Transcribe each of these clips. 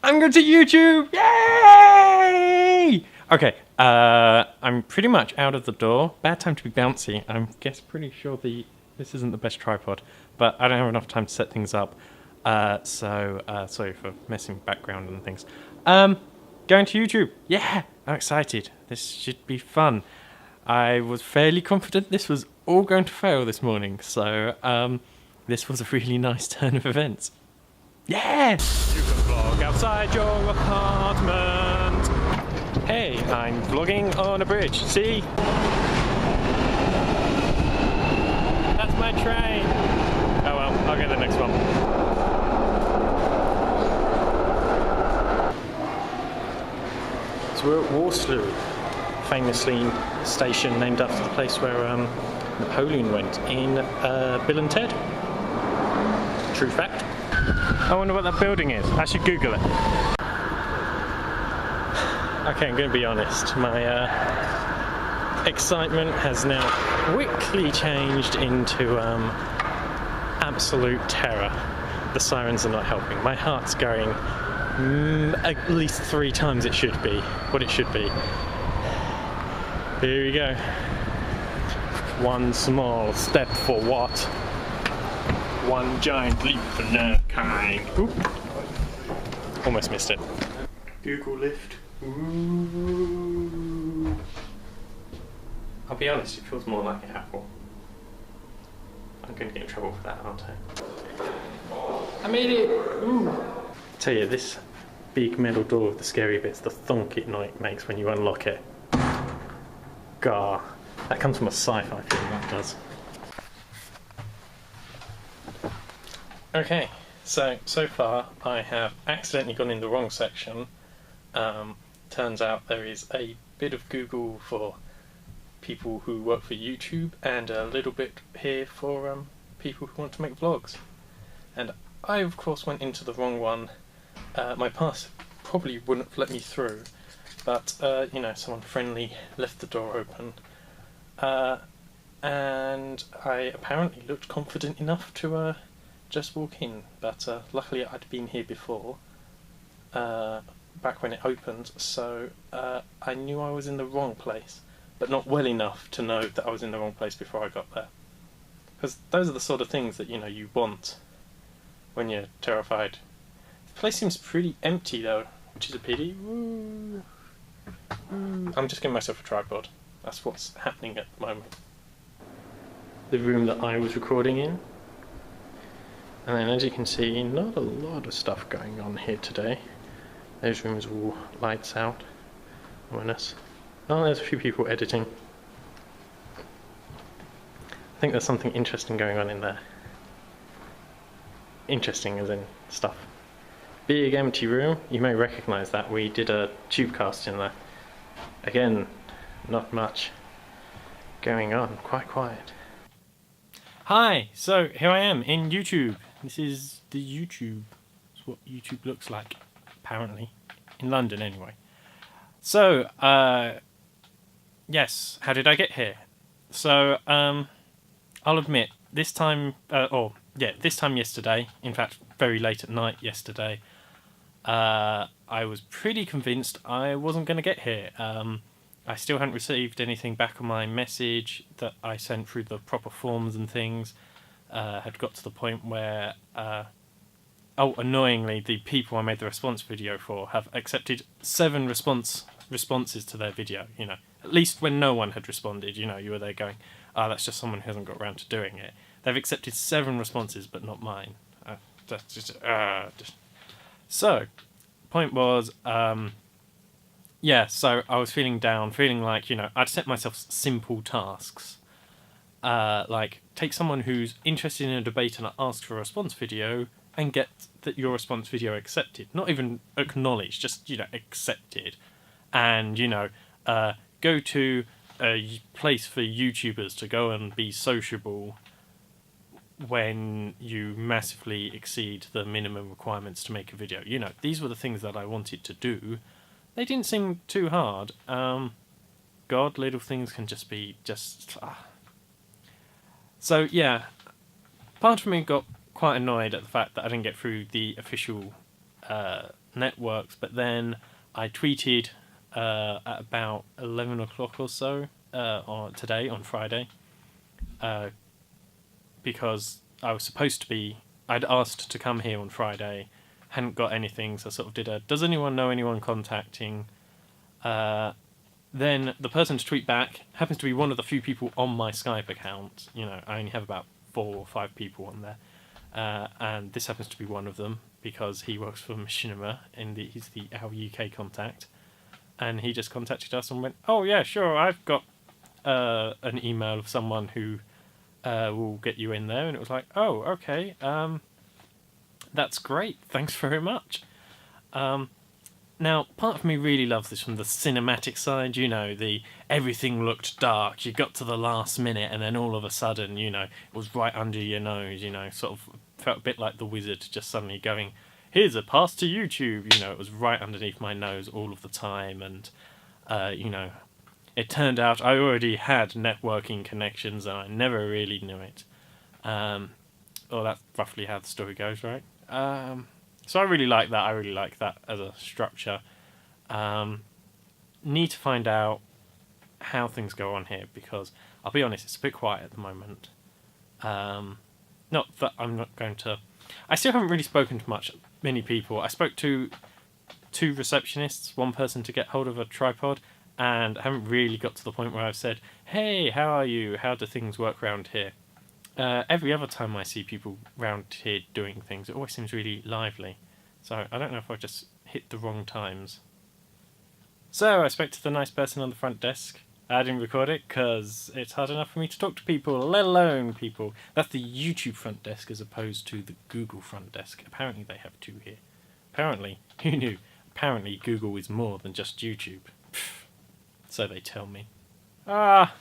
I'm going to YouTube! Yay! Okay, I'm pretty much out of the door. Bad time to be bouncy. I'm pretty sure this isn't the best tripod, but I don't have enough time to set things up. So sorry for messing background and things. Going to YouTube. Yeah, I'm excited. This should be fun. I was fairly confident this was all going to fail this morning, so this was a really nice turn of events. Yeah! You can vlog outside your apartment. Hey, I'm vlogging on a bridge. See? That's my train. Oh well, I'll get the next one. So we're at Waterloo, famously a station named after the place where Napoleon went in Bill and Ted. True fact. I wonder what that building is. I should Google it. Okay, I'm going to be honest. My excitement has now quickly changed into absolute terror. The sirens are not helping. My heart's going at least 3 times what it should be. Here we go. One small step for what? One giant leap for mankind. Oop. Almost missed it. Google lift. Ooh. I'll be honest, it feels more like an apple. I'm going to get in trouble for that, aren't I? I made it! Ooh. I tell you, this big metal door with the scary bits, the thunk it makes when you unlock it. Gah. That comes from a sci-fi film, that does. Okay, so far I have accidentally gone in the wrong section. Turns out there is a bit of Google for people who work for YouTube and a little bit here for people who want to make vlogs. And I of course went into the wrong one. My pass probably wouldn't have let me through, but you know, someone friendly left the door open. And I apparently looked confident enough to just walk in, but luckily I'd been here before, back when it opened, so I knew I was in the wrong place, but not well enough to know that I was in the wrong place before I got there. Because those are the sort of things that, you know, you want when you're terrified. The place seems pretty empty though, which is a pity. Woo. Woo. I'm just giving myself a tripod. That's what's happening at the moment. The room that I was recording in. And then as you can see, not a lot of stuff going on here today. Those rooms are all lights out. Ominous. Oh, there's a few people editing. I think there's something interesting going on in there. Interesting as in stuff. Big empty room. You may recognise that. We did a tubecast in there. Again, not much going on. Quite quiet. Hi, so here I am in YouTube. This is the YouTube. It's what YouTube looks like, apparently. In London, anyway. So, yes, how did I get here? So, I'll admit, this time yesterday, in fact, very late at night yesterday, I was pretty convinced I wasn't going to get here. I still hadn't received anything back on my message that I sent through the proper forms and things. Had got to the point where, annoyingly, the people I made the response video for have accepted 7 responses to their video. You know, at least when no one had responded, you know, you were there going, that's just someone who hasn't got around to doing it. They've accepted 7 responses, but not mine. That's just. So, point was, so I was feeling down, feeling like, you know, I'd set myself simple tasks. Like, take someone who's interested in a debate and ask for a response video and get your response video accepted. Not even acknowledged, just, you know, accepted. And, you know, go to a place for YouTubers to go and be sociable when you massively exceed the minimum requirements to make a video. You know, these were the things that I wanted to do. They didn't seem too hard. God, little things can just be So, yeah, part of me got quite annoyed at the fact that I didn't get through the official networks, but then I tweeted at about 11 o'clock or so on Friday, because I was supposed to be. I'd asked to come here on Friday, hadn't got anything, so I sort of did a "Does anyone know anyone contacting?" Then the person to tweet back happens to be one of the few people on my Skype account. You know, I only have about 4 or 5 people on there, and this happens to be one of them because he works for Machinima and he's our UK contact, and he just contacted us and went, "Oh yeah, sure, I've got an email of someone who will get you in there," and it was like, "Oh, okay, that's great, thanks very much." Now, part of me really loves this from the cinematic side, you know, everything looked dark, you got to the last minute, and then all of a sudden, you know, it was right under your nose, you know, sort of felt a bit like the wizard just suddenly going, "Here's a pass to YouTube," you know, it was right underneath my nose all of the time, and, you know, it turned out I already had networking connections and I never really knew it. Well, that's roughly how the story goes, right? So I really like that. I really like that as a structure. Need to find out how things go on here because I'll be honest, it's a bit quiet at the moment. Not that I'm not going to. I still haven't really spoken to many people. I spoke to 2 receptionists, one person to get hold of a tripod, and I haven't really got to the point where I've said, "Hey, how are you? How do things work around here?" Every other time I see people round here doing things, it always seems really lively. So I don't know if I've just hit the wrong times. So I spoke to the nice person on the front desk. I didn't record it because it's hard enough for me to talk to people, let alone people. That's the YouTube front desk as opposed to the Google front desk. Apparently they have 2 here. Apparently, who knew? Apparently Google is more than just YouTube. So they tell me. Why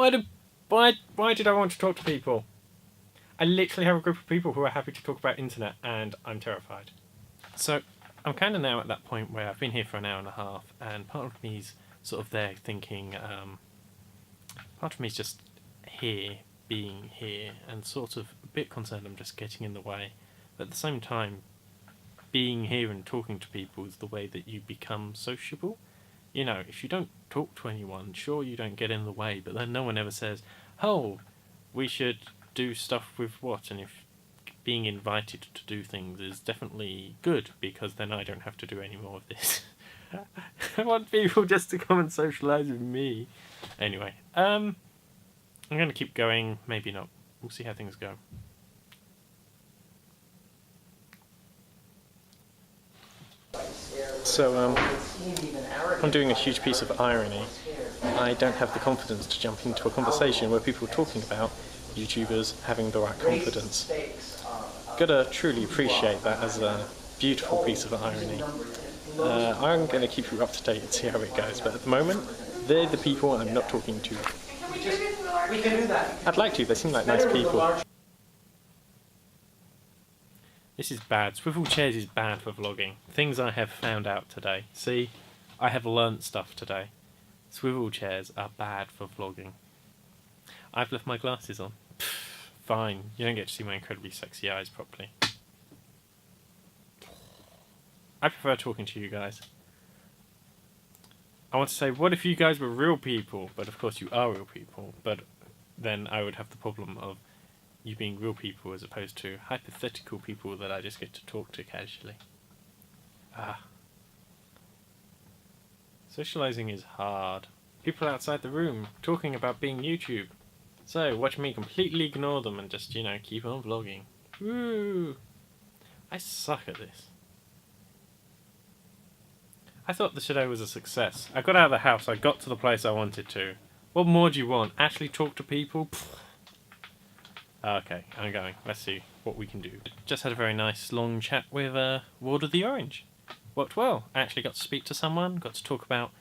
did I want to talk to people? I literally have a group of people who are happy to talk about internet, and I'm terrified. So I'm kind of now at that point where I've been here for an hour and a half, and part of me's sort of there thinking, part of me's just here, being here, and sort of a bit concerned I'm just getting in the way. But at the same time, being here and talking to people is the way that you become sociable. You know, if you don't talk to anyone, sure, you don't get in the way, but then no one ever says, "Oh, we should do stuff with what?" And if being invited to do things is definitely good, because then I don't have to do any more of this. I want people just to come and socialise with me. Anyway, I'm going to keep going, maybe not. We'll see how things go. So, I'm doing a huge piece of irony. I don't have the confidence to jump into a conversation where people are talking about YouTubers having the right confidence. Gotta truly appreciate that as a beautiful piece of irony. I'm going to keep you up to date and see how it goes, but at the moment, they're the people I'm not talking to. I'd like to, they seem like nice people. This is bad. Swivel chairs is bad for vlogging. Things I have found out today. See, I have learnt stuff today. Swivel chairs are bad for vlogging. I've left my glasses on. Fine, you don't get to see my incredibly sexy eyes properly. I prefer talking to you guys. I want to say, what if you guys were real people? But of course you are real people. But then I would have the problem of you being real people as opposed to hypothetical people that I just get to talk to casually. Socializing is hard. People outside the room talking about being YouTube. So watch me completely ignore them and just, you know, keep on vlogging. Woo! I suck at this. I thought the Shadow was a success. I got out of the house, I got to the place I wanted to. What more do you want? Actually talk to people? Pfft. Okay, I'm going. Let's see what we can do. Just had a very nice long chat with Ward of the Orange. Worked well. I actually got to speak to someone, got to talk about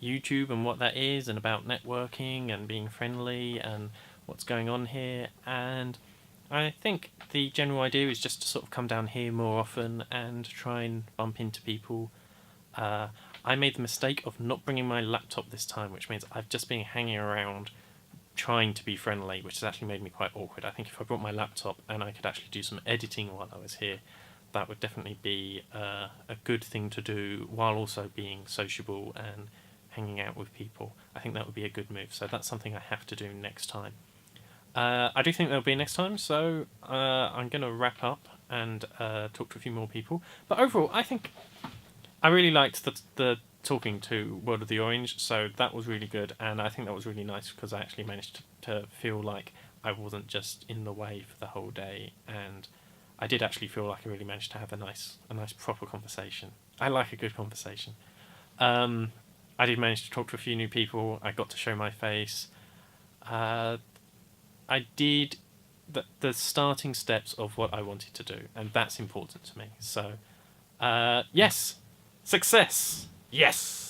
YouTube and what that is, and about networking and being friendly and what's going on here. And I think the general idea is just to sort of come down here more often and try and bump into people. I made the mistake of not bringing my laptop this time, which means I've just been hanging around trying to be friendly, which has actually made me quite awkward. I think if I brought my laptop and I could actually do some editing while I was here, that would definitely be a good thing to do while also being sociable and hanging out with people. I think that would be a good move. So that's something I have to do next time. I do think there'll be next time, so I'm going to wrap up and talk to a few more people. But overall, I think I really liked the talking to World of the Orange, so that was really good, and I think that was really nice because I actually managed to feel like I wasn't just in the way for the whole day, and I did actually feel like I really managed to have a nice proper conversation. I like a good conversation. I did manage to talk to a few new people. I got to show my face. I did the starting steps of what I wanted to do, and that's important to me. So, yes, success. Yes.